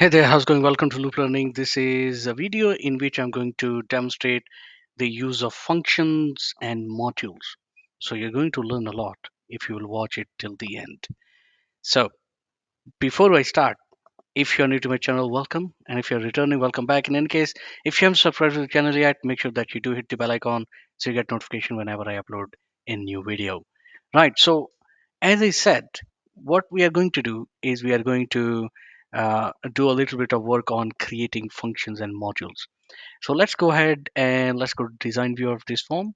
Hey there, how's it going? Welcome to Loop Learning. This is a video in which I'm going to demonstrate the use of functions and modules. So you're going to learn a lot if you will watch it till the end. So before I start, if you're new to my channel, welcome. And if you're returning, welcome back. In any case, if you haven't subscribed to the channel yet, make sure that you do hit the bell icon so you get notification whenever I upload a new video. Right. So as I said, what we are going to do is we are going to do a little bit of work on creating functions and modules. So let's go ahead and let's go to design view of this form.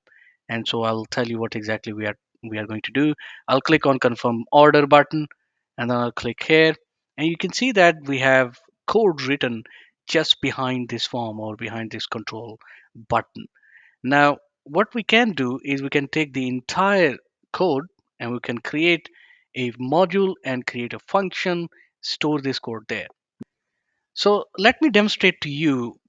And so I'll tell you what exactly we are going to do. I'll click on confirm order button and then I'll click here. And you can see that we have code written just behind this form or behind this control button. Now, what we can do is we can take the entire code and we can create a module and create a function, store this code there. So let me demonstrate to you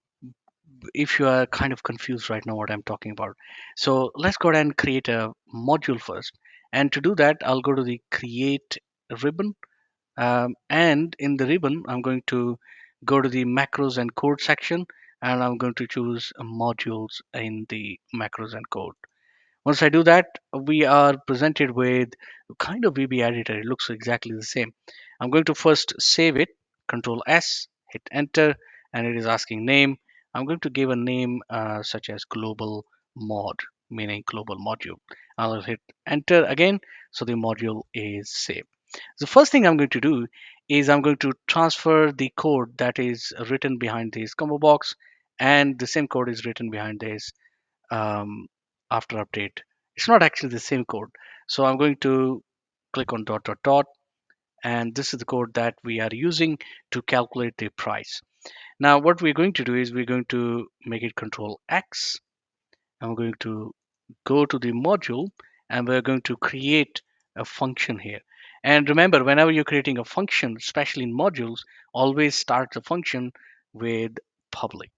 if you are kind of confused right now what I'm talking about. So let's go ahead and create a module first. And to do that, I'll go to the create ribbon. And in the ribbon, I'm going to go to the macros and code section and I'm going to choose modules in the macros and code. Once I do that, we are presented with kind of VB editor. It looks exactly the same. I'm going to first save it, Control S, hit enter, and it is asking name. I'm going to give a name such as global mod, meaning global module. I'll hit enter again, so the module is saved. The first thing I'm going to do is I'm going to transfer the code that is written behind this combo box, and the same code is written behind this um, after update. It's not actually the same code. So I'm going to click on dot dot dot, and this is the code that we are using to calculate the price. Now what we're going to do is we're going to make it control X. I'm going to go to the module and we're going to create a function here. And remember, whenever you're creating a function, especially in modules, always start the function with public.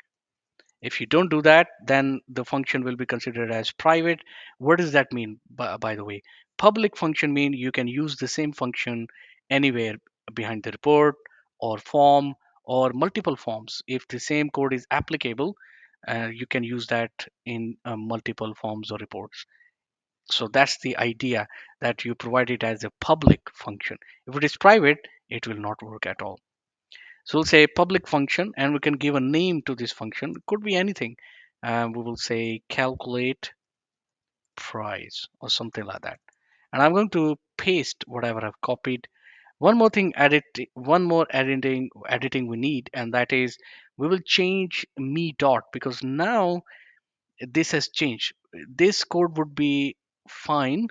If you don't do that, then the function will be considered as private. What does that mean, by the way? Public function mean you can use the same function anywhere behind the report or form or multiple forms. If the same code is applicable, you can use that in multiple forms or reports. So that's the idea, that you provide it as a public function. If it is private, it will not work at all. So we'll say public function and we can give a name to this function. It could be anything. We will say calculate price or something like that. And I'm going to paste whatever I've copied. One more thing, one more editing we need, and that is we will change me dot, because now this has changed. This code would be fine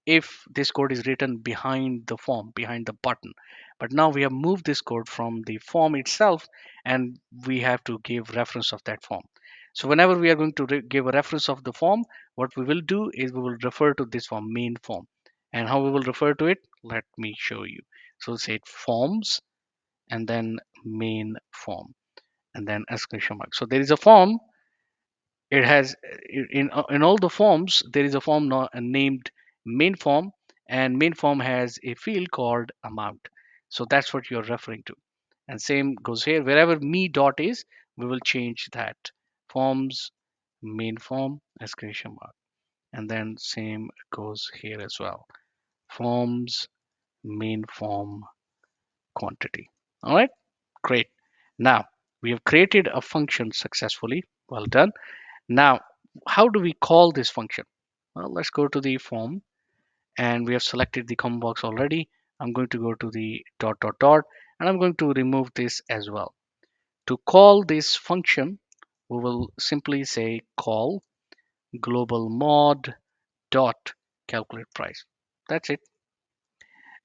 if this code is written behind the form, behind the button. But now we have moved this code from the form itself and we have to give reference of that form. So whenever we are going to give a reference of the form, what we will do is we will refer to this form, main form. And how we will refer to it, let me show you. So we'll say forms and then main form and then exclamation mark. So there is a form. It has in all the forms there is a form named main form, and main form has a field called amount. So that's what you're referring to. And same goes here, wherever me dot is, we will change that forms main form exclamation mark, and then same goes here as well, forms main form quantity. All right, great. Now we have created a function successfully. Well done. Now, how do we call this function? Well, let's go to the form, and we have selected the combo box already. I'm going to go to the dot dot dot and I'm going to remove this as well. To call this function, we will simply say call global mod dot calculate price. That's it.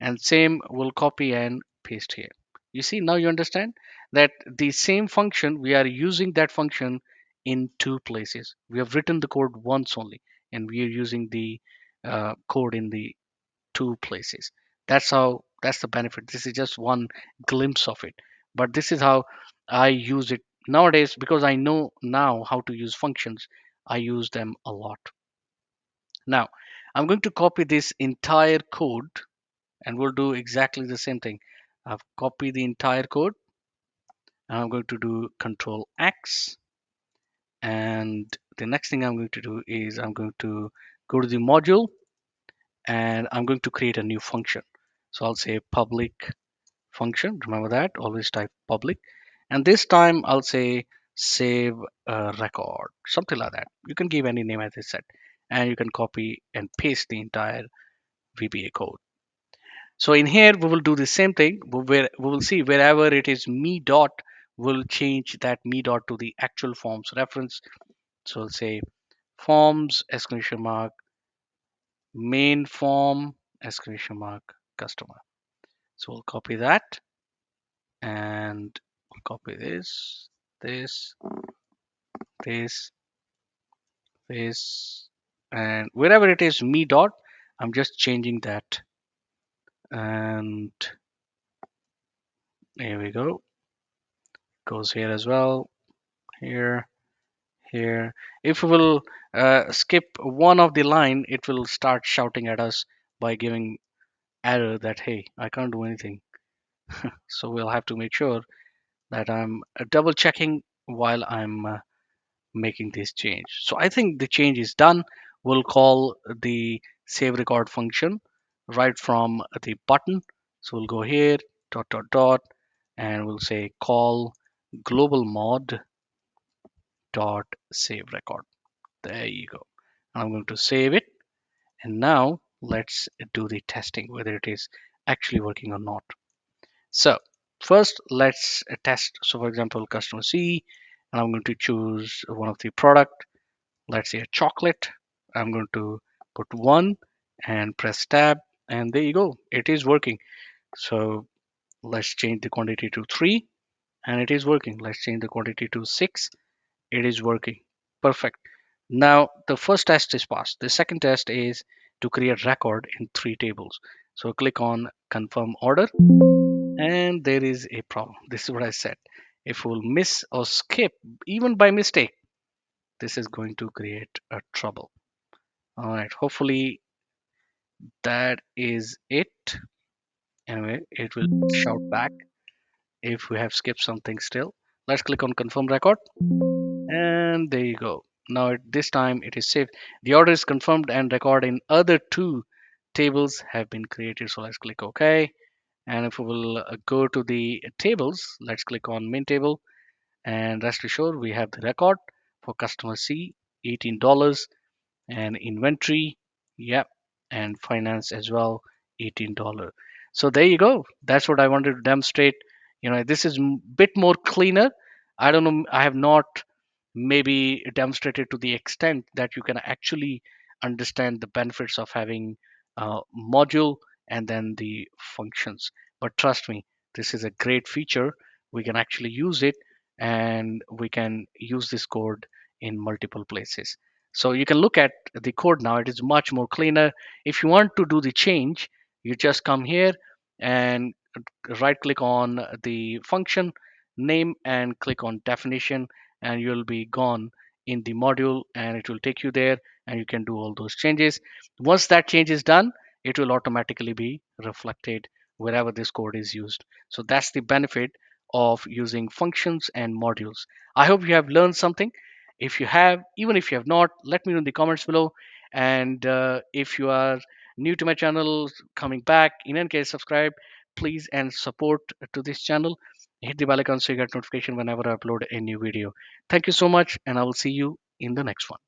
And same we'll copy and paste here. You see, now you understand that the same function, we are using that function in two places. We have written the code once only and we are using the code in the two places. That's the benefit. This is just one glimpse of it, but this is how I use it nowadays. Because I know now how to use functions, I use them a lot. Now I'm going to copy this entire code and we'll do exactly the same thing. I've copied the entire code And I'm going to do Control X. And the next thing I'm going to do is I'm going to go to the module and I'm going to create a new function. So I'll say public function. Remember that, always type public. And this time I'll say save a record, something like that. You can give any name as I said, and you can copy and paste the entire VBA code. So in here we will do the same thing. We will see wherever it is me dot, we'll change that me dot to the actual forms reference. So I'll say forms exclamation mark main form exclamation mark customer. So we'll copy that and we'll copy this, this, this, and wherever it is me dot, I'm just changing that. And here we go. Goes here as well. Here, here. If we will skip one of the line, it will start shouting at us by giving error that hey, I can't do anything. So we'll have to make sure that I'm double checking while I'm making this change. So I think the change is done. We'll call the save record function right from the button. So we'll go here, dot, dot, dot, and we'll say call global mod dot save record. There you go. I'm going to save it. And now let's do the testing, whether it is actually working or not. So first let's test. So for example, customer C, and I'm going to choose one of the product. Let's say a chocolate. I'm going to put one and press tab, and there you go. It is working. So let's change the quantity to 3, and it is working. Let's change the quantity to 6. It is working. Perfect. Now the first test is passed. The second test is to create record in 3 tables. So click on confirm order, and there is a problem. This is what I said. If we'll miss or skip even by mistake, this is going to create a trouble. All right, hopefully that is it. Anyway, it will shout back if we have skipped something still. Let's click on confirm record, and there you go. Now this time it is saved. The order is confirmed and record in other 2 tables have been created. So let's click OK. And if we will go to the tables, let's click on main table, and rest assured we have the record for customer C, $18, and inventory, yep, and finance as well, $18. So there you go. That's what I wanted to demonstrate. This is bit more cleaner. I don't know, I have not maybe demonstrated to the extent that you can actually understand the benefits of having a module and then the functions. But trust me, this is a great feature. We can actually use it, and we can use this code in multiple places. So you can look at the code now. It is much more cleaner. If you want to do the change, you just come here and right click on the function name and click on definition, and you'll be gone in the module, and it will take you there, and you can do all those changes. Once that change is done, it will automatically be reflected wherever this code is used. So that's the benefit of using functions and modules. I hope you have learned something. If you have, even if you have not, let me know in the comments below. And if you are new to my channel, coming back, in any case, subscribe, please, and support to this channel. Hit the bell icon so you get notification whenever I upload a new video. Thank you so much, and I will see you in the next one.